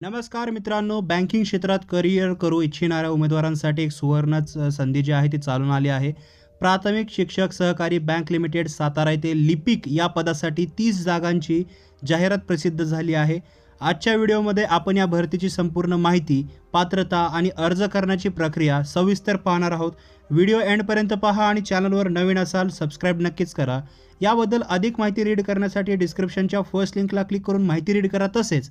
नमस्कार मित्रांनो, बँकिंग क्षेत्रात करिअर करू इच्छिणाऱ्या उमेदवारांसाठी एक सुवर्ण संधी जी आहे ती चालून आली आहे. प्राथमिक शिक्षक सहकारी बँक लिमिटेड सातारा येथे लिपिक या पदासाठी 30 जागांची जाहिरात प्रसिद्ध झाली आहे. आजच्या व्हिडिओमध्ये आपण या भरतीची संपूर्ण माहिती, पात्रता आणि अर्ज करण्याची प्रक्रिया सविस्तर पाहणार आहोत. व्हिडिओ एंडपर्यंत पहा आणि चॅनलवर नवीन असाल सबस्क्राईब नक्कीच करा. याबद्दल अधिक माहिती रीड करण्यासाठी डिस्क्रिप्शनच्या फर्स्ट लिंकला क्लिक करून माहिती रीड करा. तसेच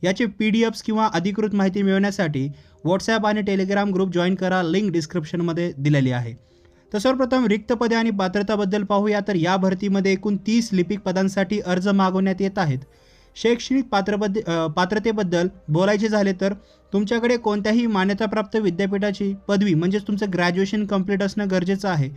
याचे PDFs किंवा अधिकृत माहिती मिळवण्यासाठी व्हॉट्सॲप आणि टेलिग्राम ग्रुप जॉईन करा. लिंक डिस्क्रिप्शनमध्ये दिलेली आहे. तर सर्वप्रथम रिक्त पदे आणि पात्रताबद्दल पाहूया. तर या भरतीमध्ये एकूण 30 लिपिक पदांसाठी अर्ज मागवण्यात येत आहेत. शैक्षणिक पात्रतेबद्दल बोलायचे झाले तर तुमच्याकडे कोणत्याही मान्यताप्राप्त विद्यापीठाची पदवी म्हणजेच तुमचं ग्रॅज्युएशन कंप्लीट असणं गरजेचं आहे.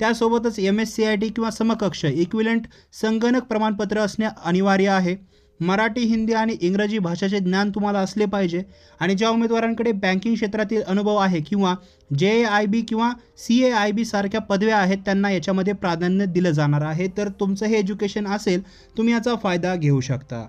त्यासोबतच MSCIT किंवा समकक्ष इक्विलंट संगणक प्रमाणपत्र असणे अनिवार्य आहे. मराठी, हिंदी आणि इंग्रजी भाषेचे ज्ञान तुम्हाला असले पाहिजे. आणि ज्या उमेदवारांकडे बँकिंग क्षेत्रातील अनुभव आहे किंवा JAIB किंवा CAIB सारख्या पदव्या आहेत त्यांना याच्यामध्ये प्राधान्य दिलं जाणार आहे. तर तुमचं हे एज्युकेशन असेल तुम्ही याचा फायदा घेऊ शकता.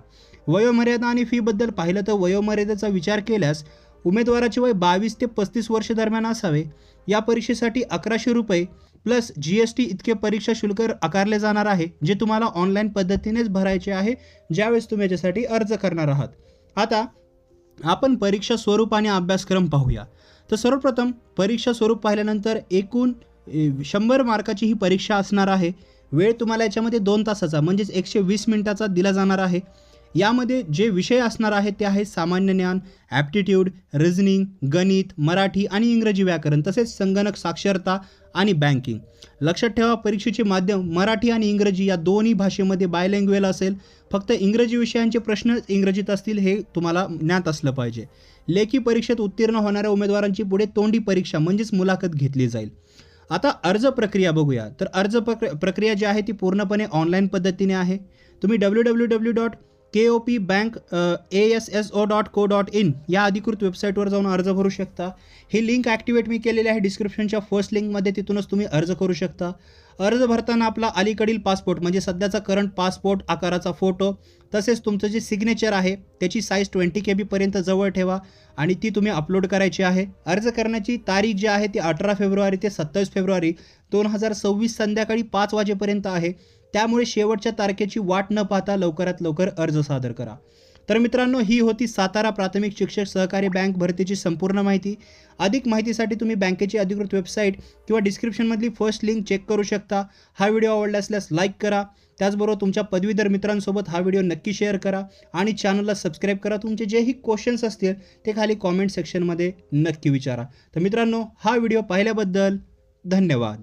वयोमर्यादा आणि फीबद्दल पाहिलं तर वयोमर्यादेचा विचार केल्यास उमेदवाराचे वय 22 ते 35 वर्ष दरम्यान असावे. या परीक्षेसाठी 1100 रुपये प्लस GST इतके परीक्षा शुल्क आकारले जाणार आहे, जे तुम्हाला ऑनलाईन पद्धतीनेच भरायचे आहे ज्यावेळेस तुम्ही याच्यासाठी अर्ज करणार आहात. आता आपण परीक्षा स्वरूप आणि अभ्यासक्रम पाहूया. तर सर्वप्रथम परीक्षा स्वरूप पाहिल्यानंतर एकूण 100 मार्काची ही परीक्षा असणार आहे. वेळ तुम्हाला याच्यामध्ये 2 तासाचा म्हणजेच 120 मिनिटाचा दिला जाणार आहे. यामध्ये जे विषय असणार आहेत ते आहे सामान्य ज्ञान, ॲप्टिट्यूड, रिझनिंग, गणित, मराठी आणि इंग्रजी व्याकरण, तसेच संगणक साक्षरता आणि बँकिंग. लक्षात ठेवा, परीक्षेचे माध्यम मराठी आणि इंग्रजी या दोन्ही भाषेमध्ये बायलँग्वेज असेल. फक्त इंग्रजी विषयांचे प्रश्न इंग्रजीत असतील हे तुम्हाला ज्ञात असलं पाहिजे. लेखी परीक्षेत उत्तीर्ण होणाऱ्या उमेदवारांची पुढे तोंडी परीक्षा म्हणजेच मुलाखत घेतली जाईल. आता अर्ज प्रक्रिया बघूया. तर अर्ज प्रक्रिया जी आहे ती पूर्णपणे ऑनलाईन पद्धतीने आहे. तुम्ही www.kopbankASSO.co.in या अधिकृत वेबसाईटवर जाऊन अर्ज भरू शकता. ही लिंक ॲक्टिवेट मी केलेली आहे डिस्क्रिप्शनच्या फर्स्ट लिंकमध्ये, तिथूनच तुम्ही अर्ज करू शकता. अर्ज भरताना आपला अलीकडील पासपोर्ट म्हणजे सध्याचा करंट पासपोर्ट आकाराचा फोटो, तसेच तुमचं जे सिग्नेचर आहे त्याची साईज 20 KB पर्यंत जवळ ठेवा आणि ती तुम्ही अपलोड करायची आहे. अर्ज करण्याची तारीख जी आहे ती 18 फेब्रुवारी ते 27 फेब्रुवारी 2026 संध्याकाळी 5 वाजेपर्यंत आहे. त्यामुळे शेवटच्या तारखेची वाट न पाहता लवकरात लवकर अर्ज सादर करा. तर मित्रांनो, ही होती सातारा प्राथमिक शिक्षक सहकारी बँक भरतीची संपूर्ण माहिती. अधिक माहितीसाठी तुम्ही बँकेची अधिकृत वेबसाईट किंवा डिस्क्रिप्शनमधली फर्स्ट लिंक चेक करू शकता. हा व्हिडिओ आवडला असल्यास लाईक करा. त्याचबरोबर तुमच्या पदवीधर मित्रांसोबत हा व्हिडिओ नक्की शेअर करा आणि चॅनलला सबस्क्राईब करा. तुमचे जेही क्वेश्चन्स असतील ते खाली कॉमेंट सेक्शनमध्ये नक्की विचारा. तर मित्रांनो, हा व्हिडिओ पाहिल्याबद्दल धन्यवाद.